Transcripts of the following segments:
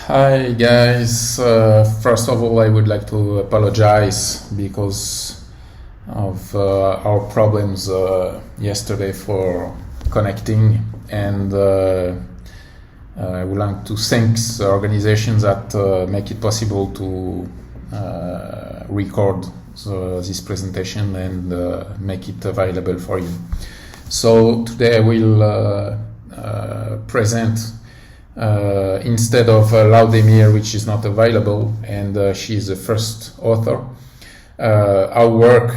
Hi guys, first of all I would like to apologize because of our problems yesterday for connecting, and I would like to thank the organizations that make it possible to record this presentation and make it available for you. So today I will present instead of Laudemira, which is not available, and she is the first author, our work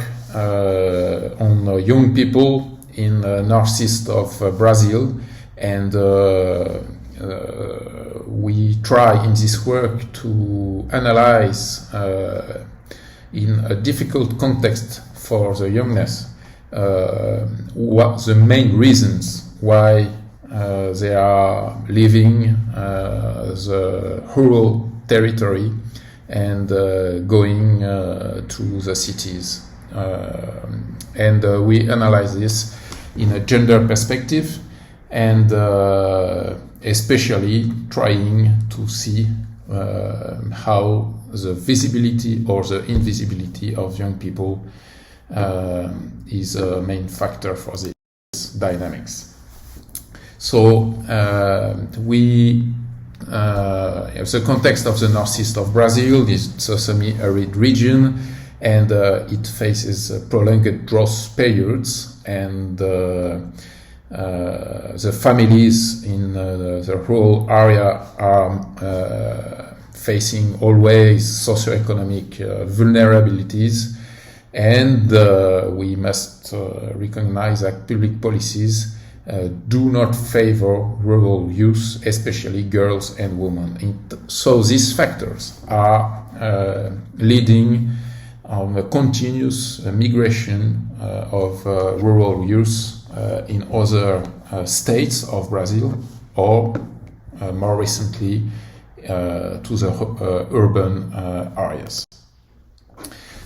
on young people in northeast of Brazil, and we try in this work to analyze in a difficult context for the youngness what the main reasons why they are leaving the rural territory and going to the cities. And we analyze this in a gender perspective, and especially trying to see how the visibility or the invisibility of young people is a main factor for these dynamics. So we have the context of the northeast of Brazil. It's a semi-arid region, and it faces prolonged drought periods, and the families in the rural area are facing always socioeconomic vulnerabilities, and we must recognize that public policies do not favor rural youth, especially girls and women. So these factors are leading on a continuous migration of rural youth in other states of Brazil, or more recently to the urban areas.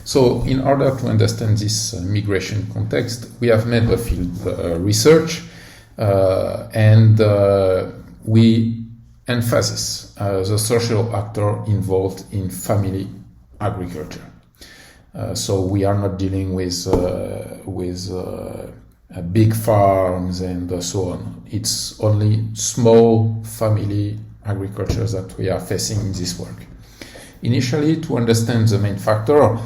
So in order to understand this migration context, we have made a field research, and we emphasize the social actor involved in family agriculture. So we are not dealing with big farms and so on. It's only small family agriculture that we are facing in this work. Initially, to understand the main factor,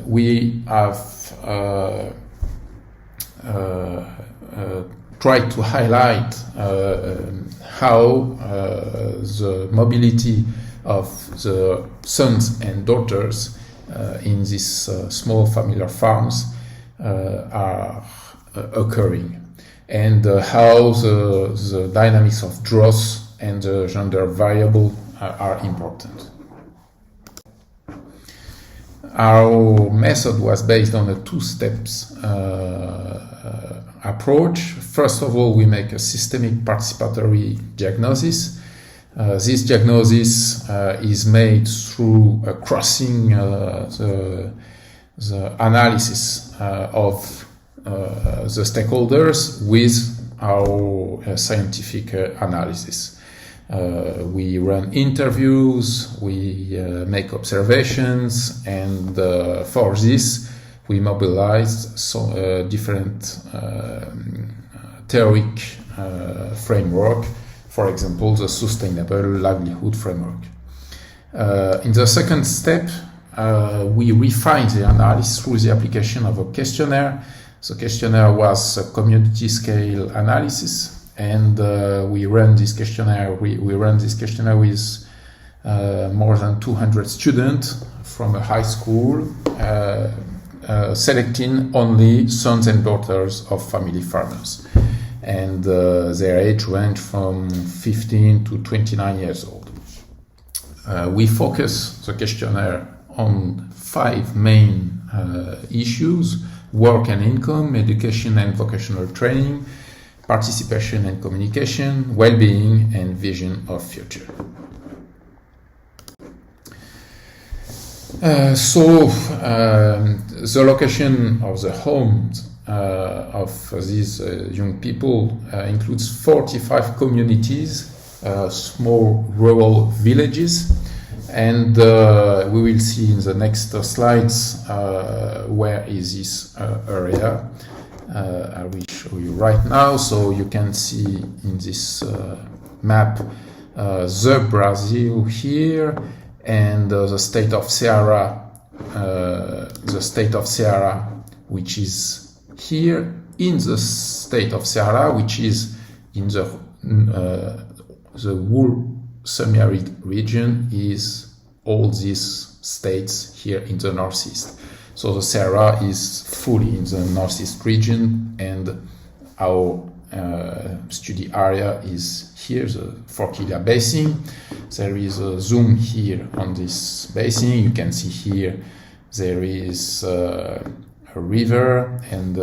we have tried to highlight how the mobility of the sons and daughters in these small familiar farms are occurring, and how the dynamics of drought and the gender variable are important. Our method was based on a two-steps approach. First of all, we make a systemic participatory diagnosis. This diagnosis is made through crossing the analysis of the stakeholders with our scientific analysis. We run interviews, we make observations, and for this we mobilized different theoric framework, for example the Sustainable Livelihood Framework. In the second step, we refined the analysis through the application of a questionnaire. The questionnaire was a community scale analysis, and we ran this questionnaire. We ran this questionnaire with more than 200 students from a high school, selecting only sons and daughters of family farmers, and their age range from 15 to 29 years old. We focus the questionnaire on 5 main issues: work and income, education and vocational training, participation and communication, well-being, and vision of future. The location of the homes of these young people includes 45 communities small rural villages. And we will see in the next slides where is this area. I will show you right now. So you can see in this map the Brazil here and the state of Ceará, which is here in the state of Ceará, which is in the whole semi-arid region, is all these states here in the northeast. So the Ceará is fully in the northeast region, and our study area is here, the Forquilha Basin. There is a zoom here on this basin. You can see here there is a river, and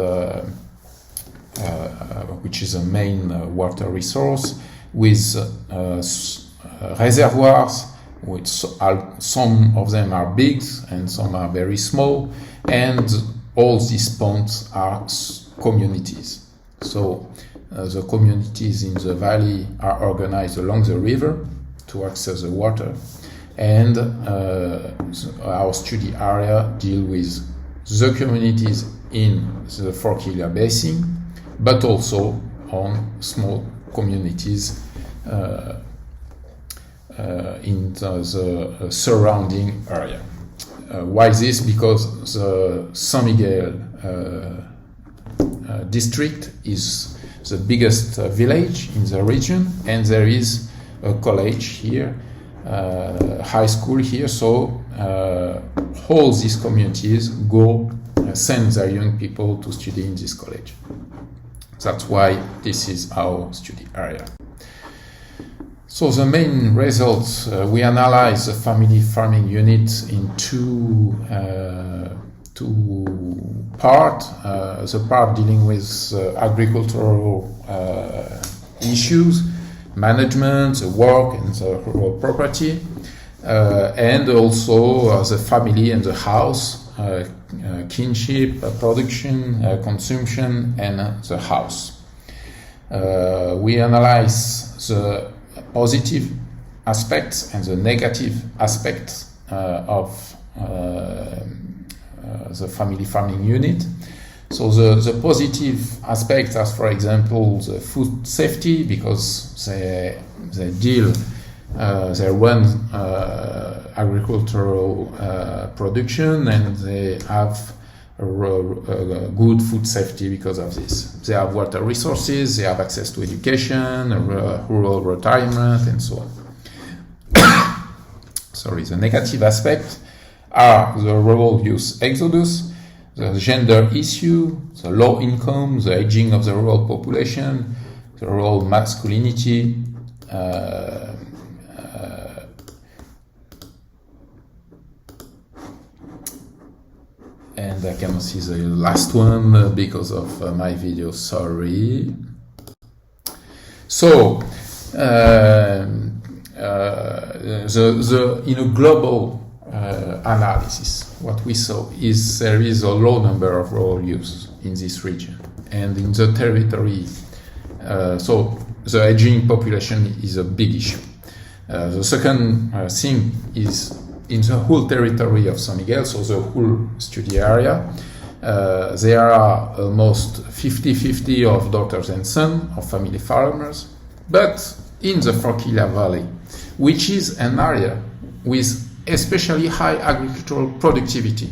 which is a main water resource with reservoirs, which some of them are big and some are very small, and all these ponds are communities. So the communities in the valley are organized along the river to access the water, and our study area deals with the communities in the Forquilha Basin, but also on small communities in the surrounding area. Why this? Because the San Miguel district is the biggest village in the region, and there is a college here, high school here, so all these communities go send their young people to study in this college. That's why this is our study area. So the main results, we analyze the family farming unit in two parts. The part dealing with agricultural issues, management, the work and the rural property, and also the family and the house, kinship, production, consumption, and the house. We analyze the positive aspects and the negative aspects of the family farming unit. So the positive aspects are, for example, the food safety, because they run agricultural production, and they have good food safety because of this. They have water resources, they have access to education, rural retirement, and so on. Sorry, the negative aspects are the rural youth exodus, the gender issue, the low income, the aging of the rural population, the rural masculinity, and I cannot see the last one because of my video, sorry. So, in a global analysis, what we saw is there is a low number of rural youth in this region, and in the territory, so the aging population is a big issue. The second thing is in the whole territory of San Miguel, so the whole study area, there are almost 50-50 of daughters and sons of family farmers, but in the Forquilha Valley, which is an area with especially high agricultural productivity,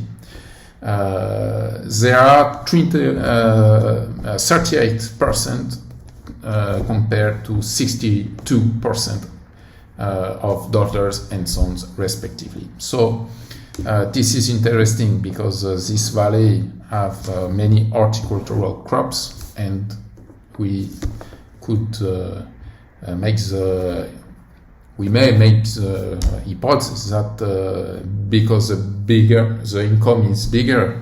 there are 38% compared to 62% of daughters and sons respectively. So this is interesting because this valley have many horticultural crops, and we could we may make the hypothesis that because the income is bigger,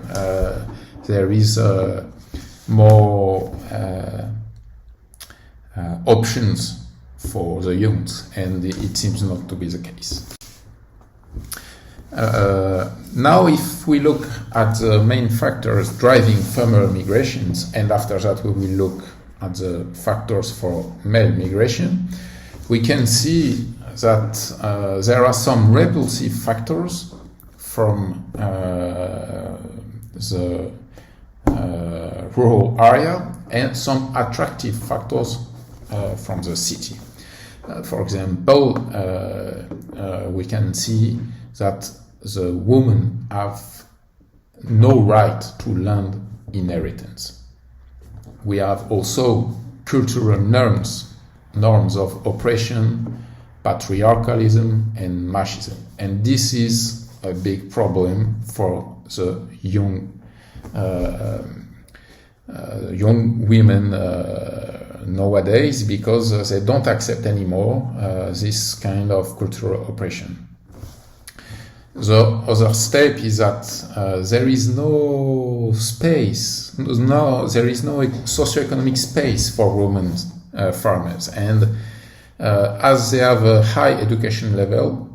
there is more options for the youth, and it seems not to be the case. Now, if we look at the main factors driving farmer migrations, and after that we will look at the factors for male migration, we can see that there are some repulsive factors from the rural area and some attractive factors from the city. For example, we can see that the women have no right to land inheritance. We have also cultural norms of oppression, patriarchalism, and machismo. And this is a big problem for the young women nowadays, because they don't accept anymore this kind of cultural oppression. The other step is that there is no space, there is no socioeconomic space for women farmers, and as they have a high education level,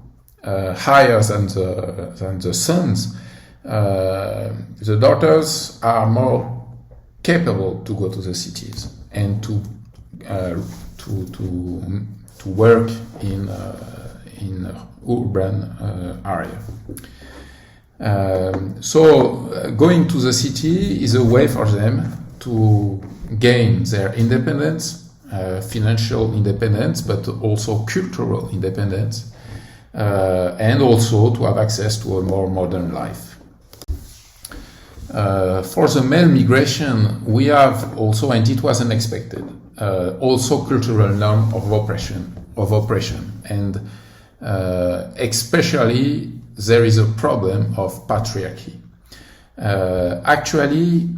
higher than the sons, the daughters are more capable to go to the cities and to work in urban area. So going to the city is a way for them to gain their independence, financial independence, but also cultural independence, and also to have access to a more modern life. For the male migration, we have also, and it was unexpected, also cultural norm of oppression, and especially there is a problem of patriarchy. Actually,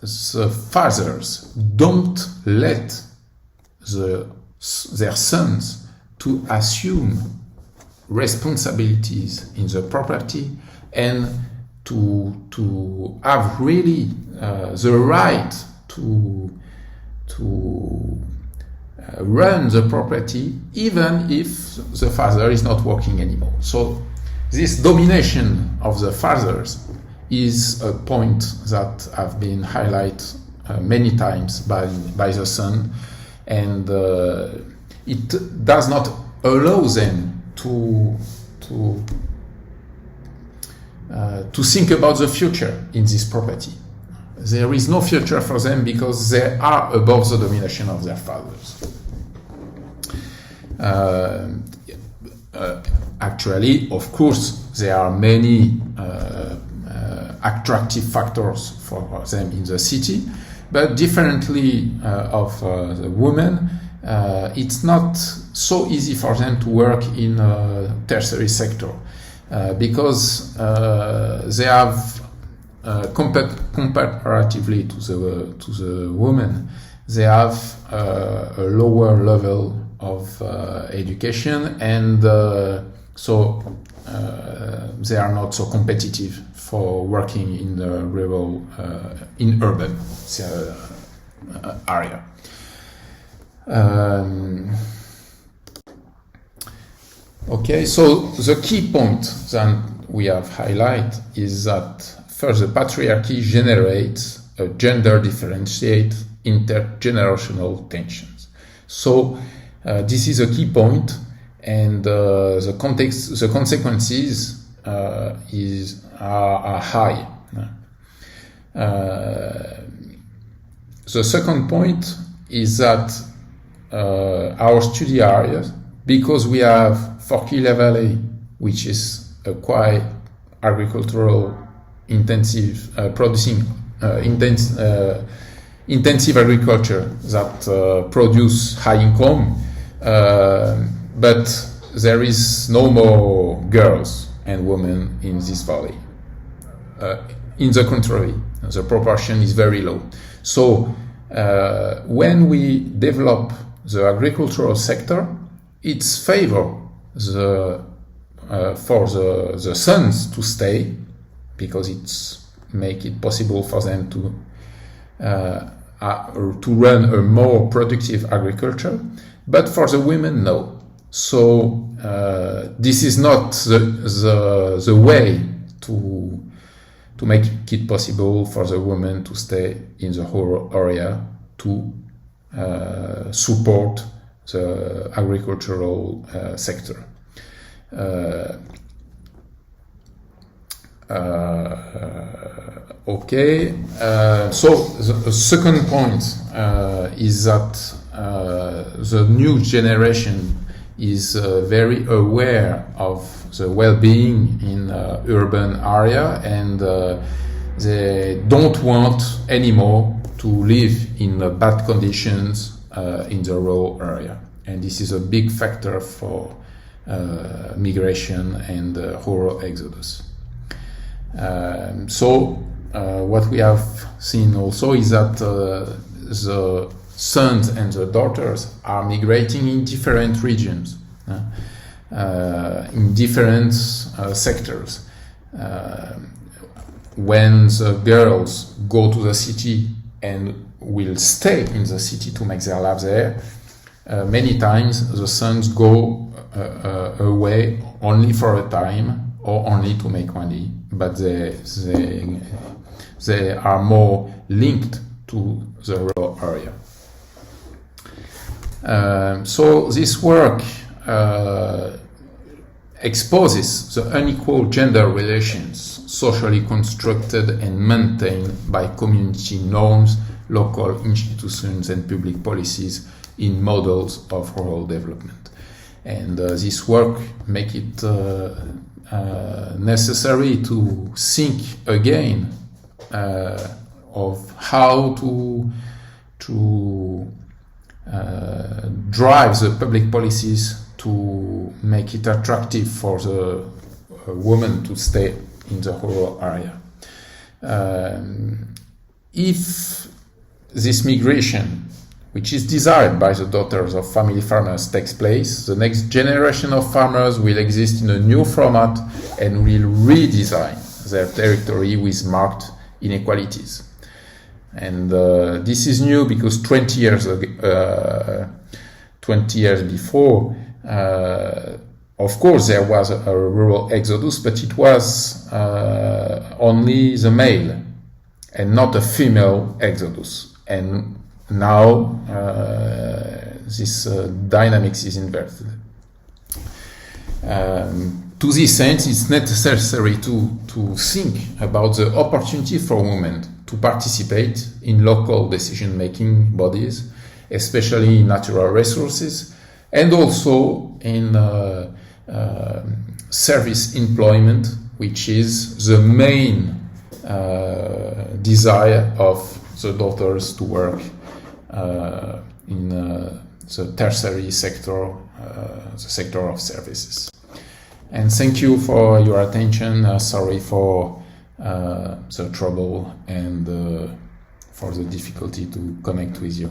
the fathers don't let their sons to assume responsibilities in the property and to have really the right to run the property, even if the father is not working anymore. So this domination of the fathers is a point that have been highlighted many times by the son, and it does not allow them to think about the future in this property. There is no future for them because they are above the domination of their fathers. Actually, of course, there are many attractive factors for them in the city, but differently of the women, it's not so easy for them to work in a tertiary sector because they have comparatively to the women, they have a lower level of education, and so they are not so competitive for working in the rural, in urban area. Okay, so the key point that we have highlighted is that first, the patriarchy generates a gender differentiate intergenerational tensions. So this is a key point, and the consequences are high. The second point is that our study areas, because we have Forquilla Valley, which is a quite agricultural intensive, producing intensive agriculture that produce high income, but there is no more girls and women in this valley. In the contrary, the proportion is very low. So when we develop the agricultural sector, it's favor for the sons to stay, because it's make it possible for them to run a more productive agriculture, but for the women, no. So this is not the way to make it possible for the women to stay in the whole area to support the agricultural sector. Okay, so the second point is that the new generation is very aware of the well-being in urban area, and they don't want anymore to live in bad conditions in the rural area. And this is a big factor for migration and rural exodus. What we have seen also is that the sons and the daughters are migrating in different regions, in different sectors. When the girls go to the city and will stay in the city to make their lives there, many times the sons go away only for a time or only to make money, but they are more linked to the rural area. So this work exposes the unequal gender relations socially constructed and maintained by community norms, local institutions and public policies in models of rural development. And this work makes it necessary to think again of how to drive the public policies to make it attractive for the woman to stay in the rural area. If this migration, which is desired by the daughters of family farmers, takes place, the next generation of farmers will exist in a new format and will redesign their territory with marked inequalities. And this is new because 20 years before, of course, there was a rural exodus, but it was only the male and not a female exodus. And now this dynamics is inverted. To this end, it's necessary to think about the opportunity for women to participate in local decision-making bodies, especially in natural resources, and also in service employment, which is the main desire of the daughters to work in the tertiary sector, the sector of services. And thank you for your attention. Sorry for the trouble and for the difficulty to connect with you.